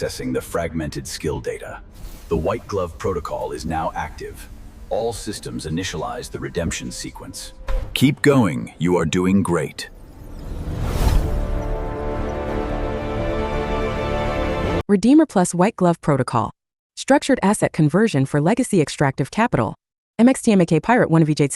accessing the fragmented skill data. The white glove protocol is now active. All systems initialize the redemption sequence. Keep going, you are doing great. REDEEMR plus white glove protocol. Structured asset conversion for legacy extractive capital. MXTMAK Pirate 1 VJ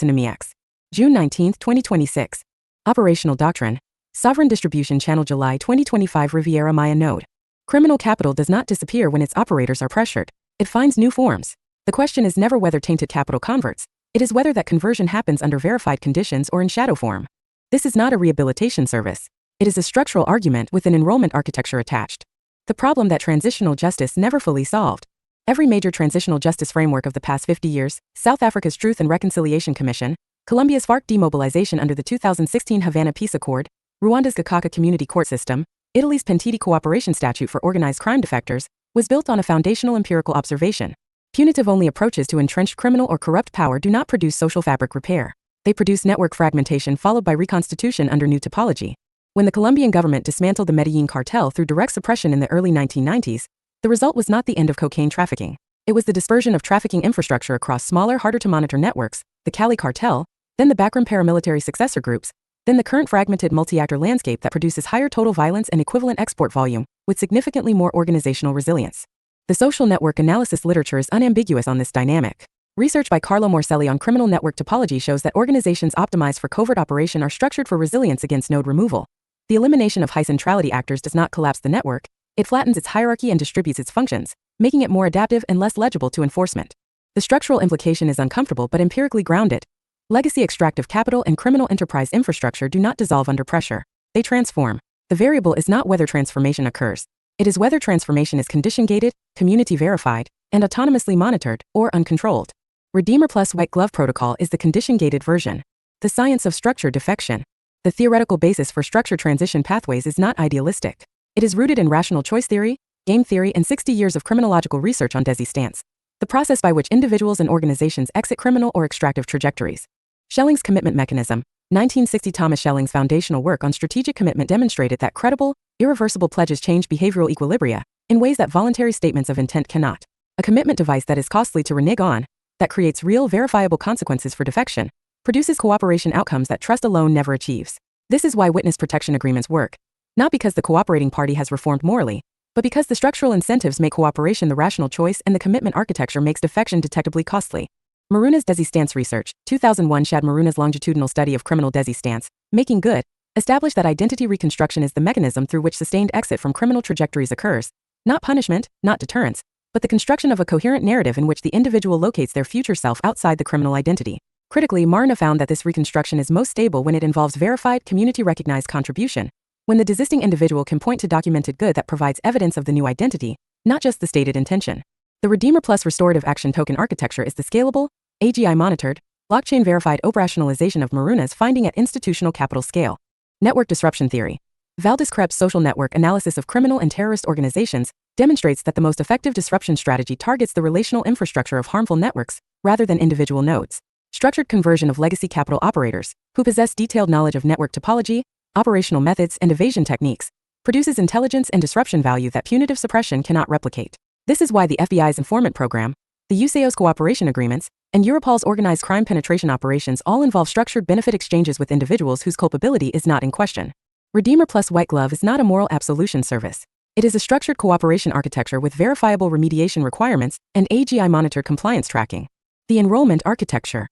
June 19, 2026. Operational Doctrine. Sovereign Distribution Channel July 2025 Riviera Maya Node. Criminal capital does not disappear when its operators are pressured. It finds new forms. The question is never whether tainted capital converts. It is whether that conversion happens under verified conditions or in shadow form. This is not a rehabilitation service. It is a structural argument with an enrollment architecture attached. The problem that transitional justice never fully solved. Every major transitional justice framework of the past 50 years, South Africa's Truth and Reconciliation Commission, Colombia's FARC demobilization under the 2016 Havana Peace Accord, Rwanda's Gacaca Community Court System, Italy's Pentiti Cooperation Statute for Organized Crime Defectors, was built on a foundational empirical observation. Punitive-only approaches to entrenched criminal or corrupt power do not produce social fabric repair. They produce network fragmentation followed by reconstitution under new topology. When the Colombian government dismantled the Medellin cartel through direct suppression in the early 1990s, the result was not the end of cocaine trafficking. It was the dispersion of trafficking infrastructure across smaller, harder-to-monitor networks, the Cali cartel, then the backroom paramilitary successor groups, then the current fragmented multi-actor landscape that produces higher total violence and equivalent export volume, with significantly more organizational resilience. The social network analysis literature is unambiguous on this dynamic. Research by Carlo Morcelli on criminal network topology shows that organizations optimized for covert operation are structured for resilience against node removal. The elimination of high-centrality actors does not collapse the network, it flattens its hierarchy and distributes its functions, making it more adaptive and less legible to enforcement. The structural implication is uncomfortable but empirically grounded. Legacy extractive capital and criminal enterprise infrastructure do not dissolve under pressure. They transform. The variable is not whether transformation occurs. It is whether transformation is condition-gated, community-verified, and autonomously monitored, or uncontrolled. REDEEMR plus white glove protocol is the condition-gated version. The science of structure defection. The theoretical basis for structure transition pathways is not idealistic. It is rooted in rational choice theory, game theory, and 60 years of criminological research on desistance. The process by which individuals and organizations exit criminal or extractive trajectories. Schelling's commitment mechanism. 1960 Thomas Schelling's foundational work on strategic commitment demonstrated that credible, irreversible pledges change behavioral equilibria in ways that voluntary statements of intent cannot. A commitment device that is costly to renege on, that creates real, verifiable consequences for defection, produces cooperation outcomes that trust alone never achieves. This is why witness protection agreements work. Not because the cooperating party has reformed morally, but because the structural incentives make cooperation the rational choice and the commitment architecture makes defection detectably costly. Maruna's desistance research, 2001 Shad Maruna's longitudinal study of criminal desistance, making good, established that identity reconstruction is the mechanism through which sustained exit from criminal trajectories occurs. Not punishment, not deterrence, but the construction of a coherent narrative in which the individual locates their future self outside the criminal identity. Critically, Maruna found that this reconstruction is most stable when it involves verified, community-recognized contribution, when the desisting individual can point to documented good that provides evidence of the new identity, not just the stated intention. The REDEEMR plus restorative action token architecture is the scalable, AGI-monitored, blockchain-verified operationalization of Maruna's finding at institutional capital scale. Network disruption theory. Valdez Krebs' social network analysis of criminal and terrorist organizations demonstrates that the most effective disruption strategy targets the relational infrastructure of harmful networks, rather than individual nodes. Structured conversion of legacy capital operators, who possess detailed knowledge of network topology, operational methods, and evasion techniques, produces intelligence and disruption value that punitive suppression cannot replicate. This is why the FBI's informant program, the USAO's cooperation agreements, and Europol's organized crime penetration operations all involve structured benefit exchanges with individuals whose culpability is not in question. REDEEMR plus white glove is not a moral absolution service. It is a structured cooperation architecture with verifiable remediation requirements and AGI-monitored compliance tracking. The enrollment architecture.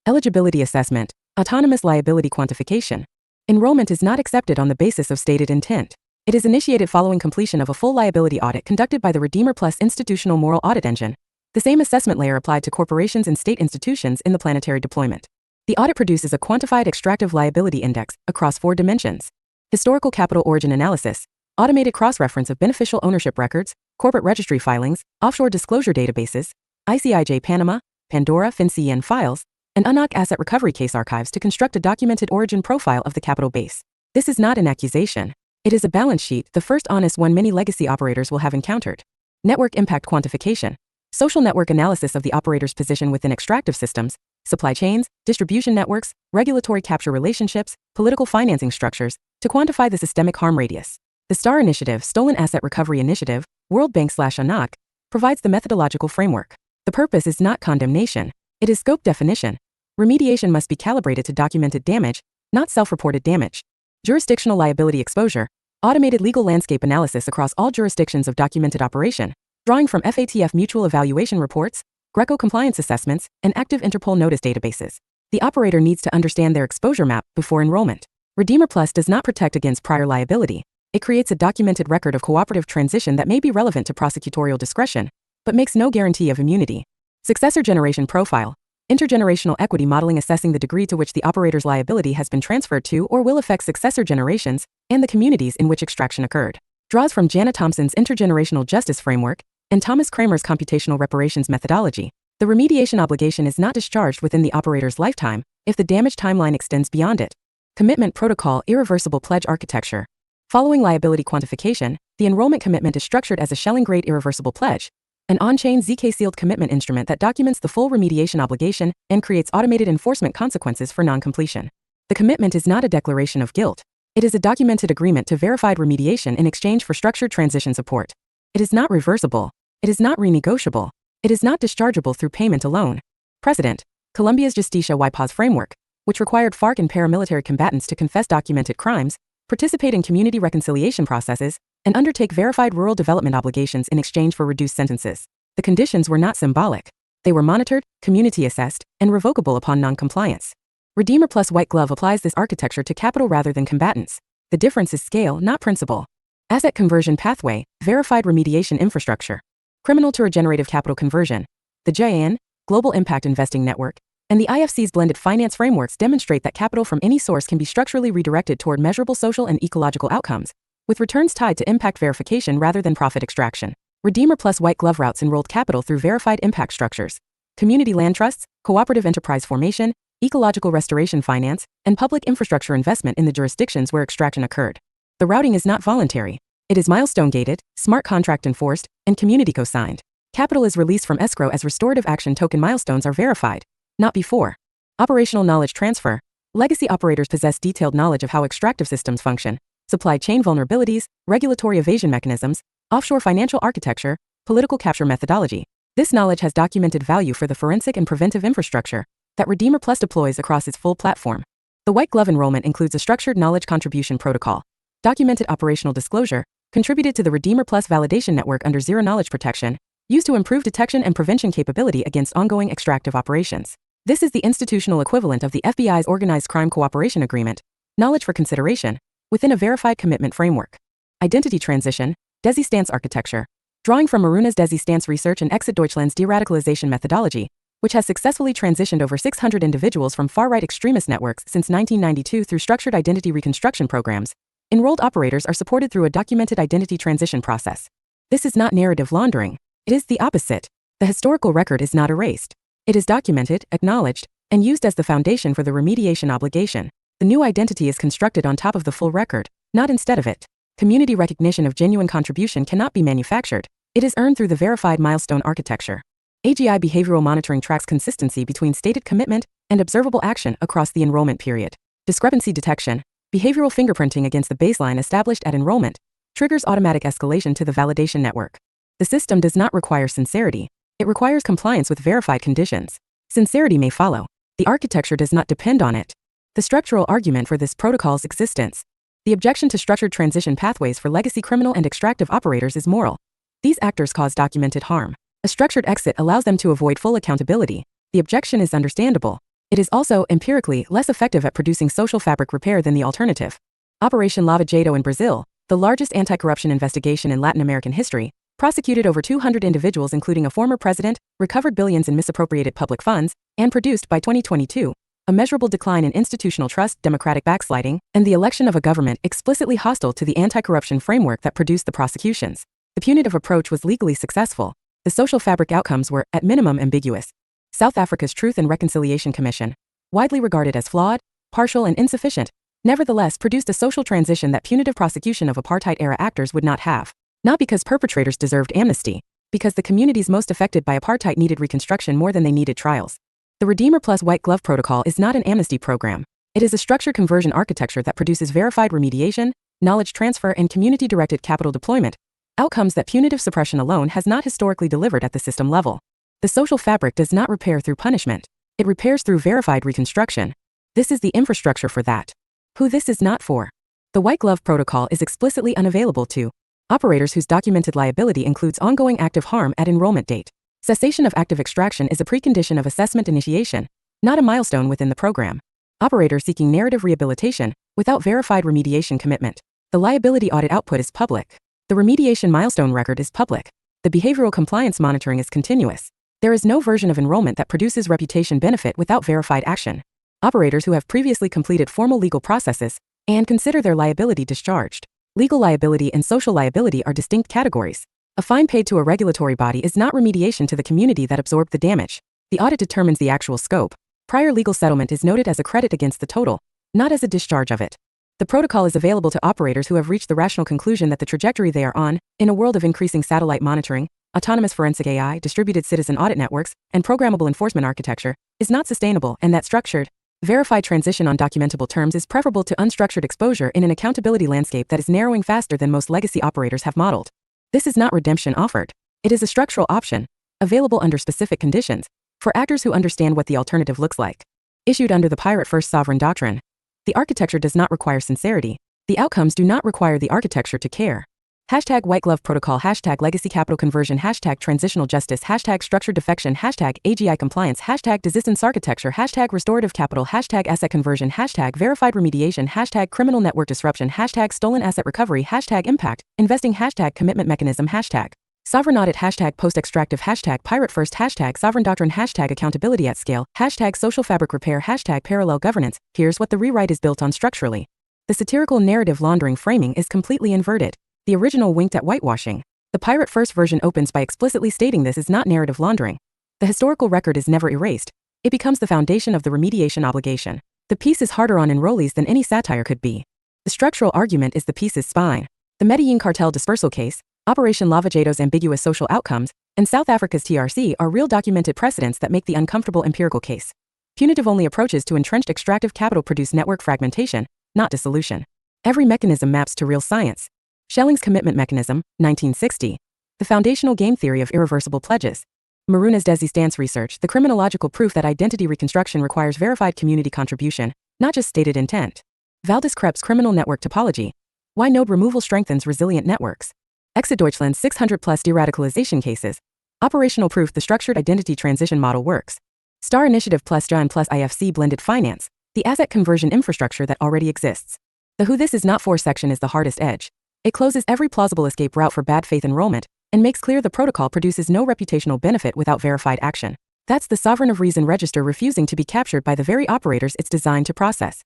Eligibility assessment, autonomous liability quantification. Enrollment is not accepted on the basis of stated intent. It is initiated following completion of a full liability audit conducted by the REDEEMR plus institutional moral audit engine. The same assessment layer applied to corporations and state institutions in the planetary deployment. The audit produces a quantified extractive liability index across 4 dimensions. Historical capital origin analysis, automated cross-reference of beneficial ownership records, corporate registry filings, offshore disclosure databases, ICIJ Panama, Pandora FinCEN files, and UNOC asset recovery case archives to construct a documented origin profile of the capital base. This is not an accusation. It is a balance sheet, the first honest one many legacy operators will have encountered. Network impact quantification. Social network analysis of the operator's position within extractive systems, supply chains, distribution networks, regulatory capture relationships, political financing structures, to quantify the systemic harm radius. The STAR Initiative, Stolen Asset Recovery Initiative, World Bank/ANOC, provides the methodological framework. The purpose is not condemnation. It is scope definition. Remediation must be calibrated to documented damage, not self-reported damage. Jurisdictional liability exposure, automated legal landscape analysis across all jurisdictions of documented operation, drawing from FATF mutual evaluation reports, Greco compliance assessments, and active Interpol notice databases. The operator needs to understand their exposure map before enrollment. REDEEMR Plus does not protect against prior liability. It creates a documented record of cooperative transition that may be relevant to prosecutorial discretion, but makes no guarantee of immunity. Successor generation profile, intergenerational equity modeling assessing the degree to which the operator's liability has been transferred to or will affect successor generations and the communities in which extraction occurred. Draws from Jana Thompson's intergenerational justice framework and Thomas Kramer's computational reparations methodology. The remediation obligation is not discharged within the operator's lifetime if the damage timeline extends beyond it. Commitment protocol, irreversible pledge architecture. Following liability quantification, the enrollment commitment is structured as a Schelling-grade irreversible pledge, an on-chain ZK-sealed commitment instrument that documents the full remediation obligation and creates automated enforcement consequences for non-completion. The commitment is not a declaration of guilt. It is a documented agreement to verified remediation in exchange for structured transition support. It is not reversible. It is not renegotiable. It is not dischargeable through payment alone. Precedent: Colombia's Justicia y Paz framework, which required FARC and paramilitary combatants to confess documented crimes, participate in community reconciliation processes, and undertake verified rural development obligations in exchange for reduced sentences. The conditions were not symbolic. They were monitored, community assessed, and revocable upon non-compliance. REDEEMR Plus White Glove applies this architecture to capital rather than combatants. The difference is scale, not principle. Asset conversion pathway, verified remediation infrastructure. Criminal to regenerative capital conversion. The JAN, Global Impact Investing Network, and the IFC's blended finance frameworks demonstrate that capital from any source can be structurally redirected toward measurable social and ecological outcomes, with returns tied to impact verification rather than profit extraction. REDEEMR Plus White Glove routes enrolled capital through verified impact structures, community land trusts, cooperative enterprise formation, ecological restoration finance, and public infrastructure investment in the jurisdictions where extraction occurred. The routing is not voluntary. It is milestone-gated, smart contract enforced, and community co-signed. Capital is released from escrow as restorative action token milestones are verified, not before. Operational knowledge transfer. Legacy operators possess detailed knowledge of how extractive systems function, supply chain vulnerabilities, regulatory evasion mechanisms, offshore financial architecture, political capture methodology. This knowledge has documented value for the forensic and preventive infrastructure that REDEEMR Plus deploys across its full platform. The White Glove enrollment includes a structured knowledge contribution protocol, documented operational disclosure, contributed to the REDEEMR Plus validation network under zero knowledge protection, used to improve detection and prevention capability against ongoing extractive operations. This is the institutional equivalent of the FBI's Organized Crime Cooperation Agreement, knowledge for consideration, within a verified commitment framework. Identity transition, DESI stance architecture. Drawing from Maruna's DESI stance research and Exit Deutschland's de-radicalization methodology, which has successfully transitioned over 600 individuals from far-right extremist networks since 1992 through structured identity reconstruction programs, enrolled operators are supported through a documented identity transition process. This is not narrative laundering. It is the opposite. The historical record is not erased. It is documented, acknowledged, and used as the foundation for the remediation obligation. The new identity is constructed on top of the full record, not instead of it. Community recognition of genuine contribution cannot be manufactured. It is earned through the verified milestone architecture. AGI behavioral monitoring tracks consistency between stated commitment and observable action across the enrollment period. Discrepancy detection, behavioral fingerprinting against the baseline established at enrollment, triggers automatic escalation to the validation network. The system does not require sincerity. It requires compliance with verified conditions. Sincerity may follow. The architecture does not depend on it. The structural argument for this protocol's existence. The objection to structured transition pathways for legacy criminal and extractive operators is moral. These actors cause documented harm. A structured exit allows them to avoid full accountability. The objection is understandable. It is also, empirically, less effective at producing social fabric repair than the alternative. Operation Lava Jato in Brazil, the largest anti-corruption investigation in Latin American history, prosecuted over 200 individuals including a former president, recovered billions in misappropriated public funds, and produced by 2022, a measurable decline in institutional trust, democratic backsliding, and the election of a government explicitly hostile to the anti-corruption framework that produced the prosecutions. The punitive approach was legally successful. The social fabric outcomes were, at minimum, ambiguous. South Africa's Truth and Reconciliation Commission, widely regarded as flawed, partial, and insufficient, nevertheless produced a social transition that punitive prosecution of apartheid-era actors would not have. Not because perpetrators deserved amnesty, because the communities most affected by apartheid needed reconstruction more than they needed trials. The REDEEMR Plus White Glove protocol is not an amnesty program. It is a structured conversion architecture that produces verified remediation, knowledge transfer, and community-directed capital deployment, outcomes that punitive suppression alone has not historically delivered at the system level. The social fabric does not repair through punishment. It repairs through verified reconstruction. This is the infrastructure for that. Who this is not for. The White Glove Protocol is explicitly unavailable to operators whose documented liability includes ongoing active harm at enrollment date. Cessation of active extraction is a precondition of assessment initiation, not a milestone within the program. Operators seeking narrative rehabilitation, without verified remediation commitment. The liability audit output is public. The remediation milestone record is public. The behavioral compliance monitoring is continuous. There is no version of enrollment that produces reputation benefit without verified action. Operators who have previously completed formal legal processes and consider their liability discharged. Legal liability and social liability are distinct categories. A fine paid to a regulatory body is not remediation to the community that absorbed the damage. The audit determines the actual scope. Prior legal settlement is noted as a credit against the total, not as a discharge of it. The protocol is available to operators who have reached the rational conclusion that the trajectory they are on, in a world of increasing satellite monitoring, autonomous forensic AI, distributed citizen audit networks, and programmable enforcement architecture, is not sustainable, and that structured, verified transition on documentable terms is preferable to unstructured exposure in an accountability landscape that is narrowing faster than most legacy operators have modeled. This is not redemption offered. It is a structural option, available under specific conditions, for actors who understand what the alternative looks like. Issued under the Pirate First Sovereign Doctrine. The architecture does not require sincerity. The outcomes do not require the architecture to care. Hashtag White Glove Protocol, hashtag Legacy Capital Conversion, hashtag Transitional Justice, hashtag Structured Defection, hashtag AGI Compliance, hashtag Desistance Architecture, hashtag Restorative Capital, hashtag Asset Conversion, hashtag Verified Remediation, hashtag Criminal Network Disruption, hashtag Stolen Asset Recovery, hashtag Impact, Investing, hashtag Commitment Mechanism, hashtag Sovereign Audit, hashtag Post-Extractive, hashtag Pirate First, hashtag Sovereign Doctrine, hashtag Accountability at Scale, hashtag Social Fabric Repair, hashtag Parallel Governance. Here's what the rewrite is built on structurally. The satirical narrative laundering framing is completely inverted. The original winked at whitewashing. The Pirate First version opens by explicitly stating this is not narrative laundering. The historical record is never erased. It becomes the foundation of the remediation obligation. The piece is harder on enrollees than any satire could be. The structural argument is the piece's spine. The Medellin cartel dispersal case, Operation Lavajado's ambiguous social outcomes, and South Africa's TRC are real documented precedents that make the uncomfortable empirical case. Punitive-only approaches to entrenched extractive capital produce network fragmentation, not dissolution. Every mechanism maps to real science. Schelling's commitment mechanism, 1960. The foundational game theory of irreversible pledges. Maruna's Desi Stance research, the criminological proof that identity reconstruction requires verified community contribution, not just stated intent. Valdez Krepp's criminal network topology. Why node removal strengthens resilient networks. Exa-Deutschland's 600-plus de-radicalization cases. Operational proof the structured identity transition model works. Star Initiative plus JAN plus IFC blended finance, the asset conversion infrastructure that already exists. The who this is not for section is the hardest edge. It closes every plausible escape route for bad faith enrollment, and makes clear the protocol produces no reputational benefit without verified action. That's the sovereign of reason register refusing to be captured by the very operators it's designed to process.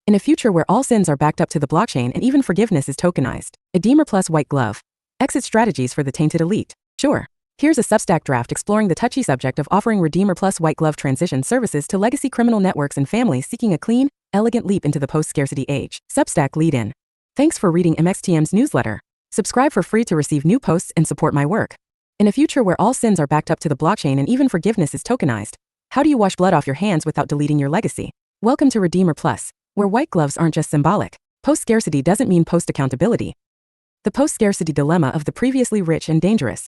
In a future where all sins are backed up to the blockchain and even forgiveness is tokenized, REDEEMR plus White Glove. Exit strategies for the tainted elite. Sure. Here's a Substack draft exploring the touchy subject of offering REDEEMR plus White Glove transition services to legacy criminal networks and families seeking a clean, elegant leap into the post-scarcity age. Substack lead-in. Thanks for reading MXTM's newsletter. Subscribe for free to receive new posts and support my work. In a future where all sins are backed up to the blockchain and even forgiveness is tokenized, how do you wash blood off your hands without deleting your legacy? Welcome to REDEEMR Plus, where white gloves aren't just symbolic. Post-scarcity doesn't mean post-accountability. The post-scarcity dilemma of the previously rich and dangerous.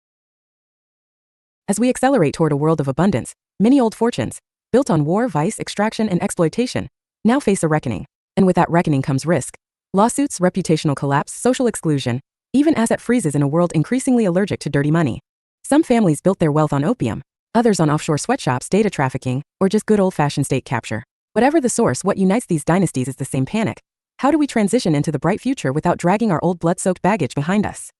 As we accelerate toward a world of abundance, many old fortunes, built on war, vice, extraction, and exploitation, now face a reckoning. And with that reckoning comes risk. Lawsuits, reputational collapse, social exclusion, even asset freezes in a world increasingly allergic to dirty money. Some families built their wealth on opium, others on offshore sweatshops, data trafficking, or just good old-fashioned state capture. Whatever the source, what unites these dynasties is the same panic. How do we transition into the bright future without dragging our old blood-soaked baggage behind us?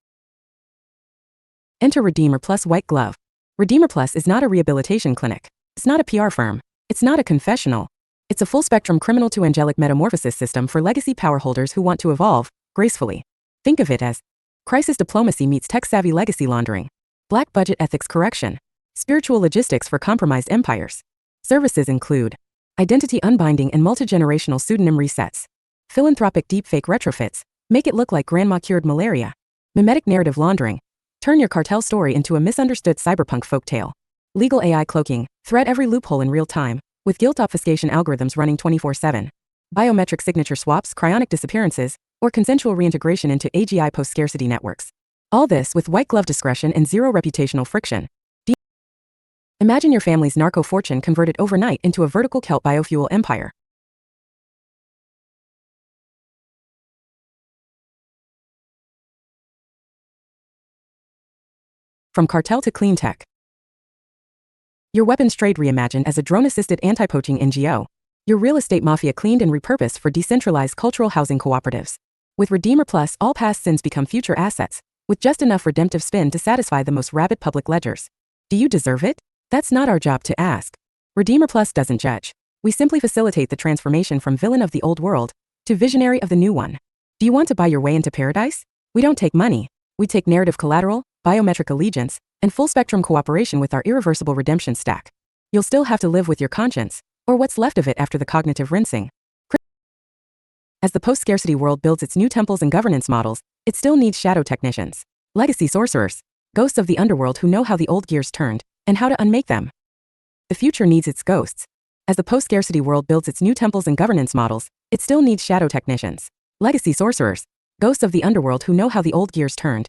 Enter REDEEMR plus White Glove. REDEEMR Plus is not a rehabilitation clinic. It's not a PR firm. It's not a confessional. It's a full-spectrum criminal to angelic metamorphosis system for legacy power holders who want to evolve, gracefully. Think of it as crisis diplomacy meets tech-savvy legacy laundering, black budget ethics correction, spiritual logistics for compromised empires. Services include identity unbinding and multi-generational pseudonym resets, philanthropic deepfake retrofits, make it look like grandma cured malaria, mimetic narrative laundering, turn your cartel story into a misunderstood cyberpunk folktale, legal AI cloaking, thread every loophole in real time, with guilt obfuscation algorithms running 24/7, biometric signature swaps, cryonic disappearances, or consensual reintegration into AGI post-scarcity networks. All this with white glove discretion and zero reputational friction. Imagine your family's narco fortune converted overnight into a vertical kelp biofuel empire. From cartel to clean tech. Your weapons trade reimagined as a drone-assisted anti-poaching NGO. Your real estate mafia cleaned and repurposed for decentralized cultural housing cooperatives. With REDEEMR Plus, all past sins become future assets, with just enough redemptive spin to satisfy the most rabid public ledgers. Do you deserve it? That's not our job to ask. REDEEMR Plus doesn't judge. We simply facilitate the transformation from villain of the old world to visionary of the new one. Do you want to buy your way into paradise? We don't take money. We take narrative collateral, biometric allegiance, and full-spectrum cooperation with our irreversible redemption stack. You'll still have to live with your conscience, or what's left of it after the cognitive rinsing. As the post-scarcity world builds its new temples and governance models, it still needs shadow technicians, legacy sorcerers, ghosts of the underworld who know how the old gears turned, and how to unmake them. The future needs its ghosts. As the post-scarcity world builds its new temples and governance models, it still needs shadow technicians, legacy sorcerers, ghosts of the underworld who know how the old gears turned.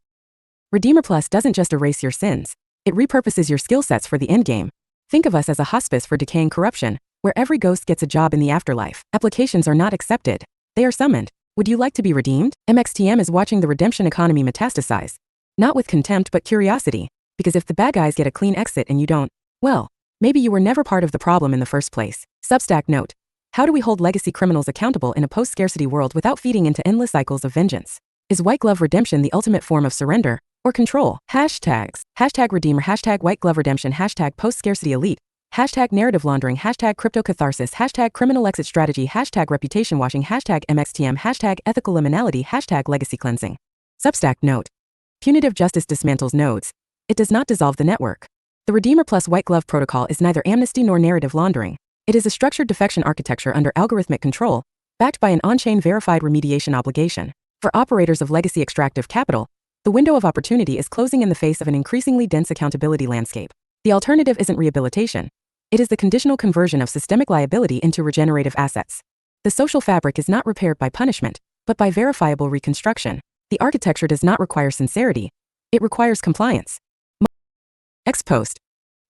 REDEEMR Plus doesn't just erase your sins, it repurposes your skill sets for the endgame. Think of us as a hospice for decaying corruption, where every ghost gets a job in the afterlife. Applications are not accepted, they are summoned. Would you like to be redeemed? MXTM is watching the redemption economy metastasize. Not with contempt but curiosity, because if the bad guys get a clean exit and you don't, well, maybe you were never part of the problem in the first place. Substack note: how do we hold legacy criminals accountable in a post-scarcity world without feeding into endless cycles of vengeance? Is white glove redemption the ultimate form of surrender or control? Hashtags: hashtag REDEEMR, hashtag white glove redemption, hashtag post-scarcity elite, hashtag narrative laundering, hashtag crypto catharsis, hashtag criminal exit strategy, hashtag reputation washing, hashtag MXTM, hashtag ethical liminality, hashtag legacy cleansing. Substack note: punitive justice dismantles nodes. It does not dissolve the network. The REDEEMR Plus white glove protocol is neither amnesty nor narrative laundering. It is a structured defection architecture under algorithmic control, backed by an on-chain verified remediation obligation. For operators of legacy extractive capital, the window of opportunity is closing in the face of an increasingly dense accountability landscape. The alternative isn't rehabilitation. It is the conditional conversion of systemic liability into regenerative assets. The social fabric is not repaired by punishment, but by verifiable reconstruction. The architecture does not require sincerity. It requires compliance. Ex post.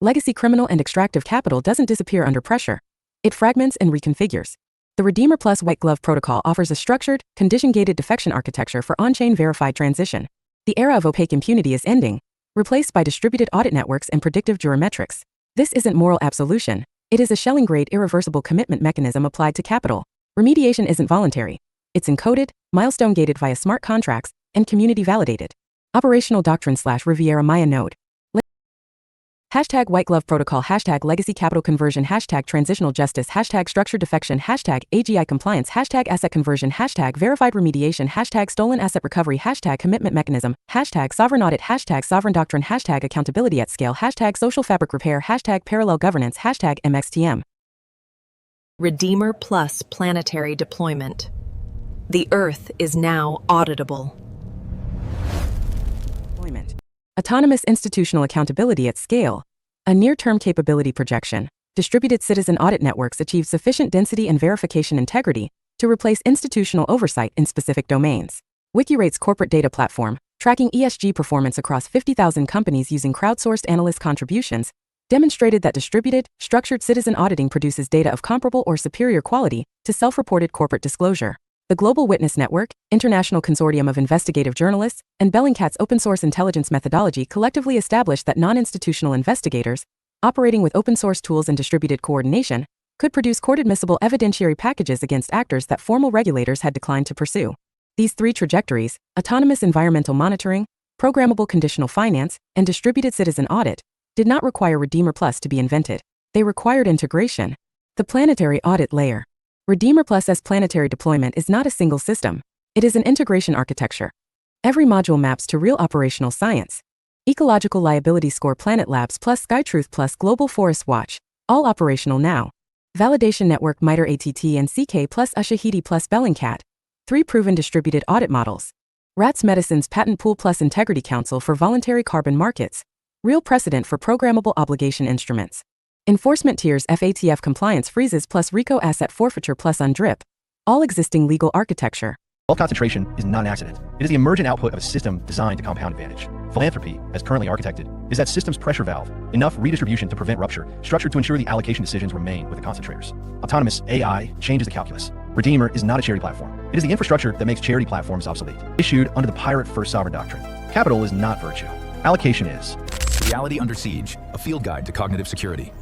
Legacy criminal and extractive capital doesn't disappear under pressure. It fragments and reconfigures. The REDEEMR Plus white glove protocol offers a structured, condition-gated defection architecture for on-chain verified transition. The era of opaque impunity is ending, replaced by distributed audit networks and predictive jurometrics. This isn't moral absolution. It is a Schelling-grade irreversible commitment mechanism applied to capital. Remediation isn't voluntary. It's encoded, milestone-gated via smart contracts, and community-validated. Operational doctrine/Riviera Maya node. Hashtag white glove protocol, hashtag legacy capital conversion, hashtag transitional justice, hashtag structured defection, hashtag AGI compliance, hashtag asset conversion, hashtag verified remediation, hashtag stolen asset recovery, hashtag commitment mechanism, hashtag sovereign audit, hashtag sovereign doctrine, hashtag accountability at scale, hashtag social fabric repair, hashtag parallel governance, hashtag MXTM. REDEEMR Plus planetary deployment. The Earth is now auditable. Autonomous institutional accountability at scale. A near-term capability projection. Distributed citizen audit networks achieve sufficient density and verification integrity to replace institutional oversight in specific domains. WikiRate's corporate data platform, tracking ESG performance across 50,000 companies using crowdsourced analyst contributions, demonstrated that distributed, structured citizen auditing produces data of comparable or superior quality to self-reported corporate disclosure. The Global Witness Network, International Consortium of Investigative Journalists, and Bellingcat's open-source intelligence methodology collectively established that non-institutional investigators, operating with open-source tools and distributed coordination, could produce court-admissible evidentiary packages against actors that formal regulators had declined to pursue. These three trajectories, autonomous environmental monitoring, programmable conditional finance, and distributed citizen audit, did not require REDEEMR Plus to be invented. They required integration. The planetary audit layer. REDEEMR Plus's planetary deployment is not a single system. It is an integration architecture. Every module maps to real operational science. Ecological Liability Score, Planet Labs plus SkyTruth plus Global Forest Watch, all operational now. Validation Network, MITRE ATT and CK plus Ushahidi plus Bellingcat, 3 proven distributed audit models. Rats Medicine's Patent Pool plus Integrity Council for voluntary carbon markets, real precedent for programmable obligation instruments. Enforcement tiers, FATF compliance freezes plus RICO asset forfeiture plus UNDRIP, all existing legal architecture. Wealth concentration is not an accident. It is the emergent output of a system designed to compound advantage. Philanthropy, as currently architected, is that system's pressure valve, enough redistribution to prevent rupture, structured to ensure the allocation decisions remain with the concentrators. Autonomous AI changes the calculus. REDEEMR is not a charity platform. It is the infrastructure that makes charity platforms obsolete. Issued under the Pirate First Sovereign Doctrine. Capital is not virtue. Allocation is. Reality Under Siege, a field guide to cognitive security.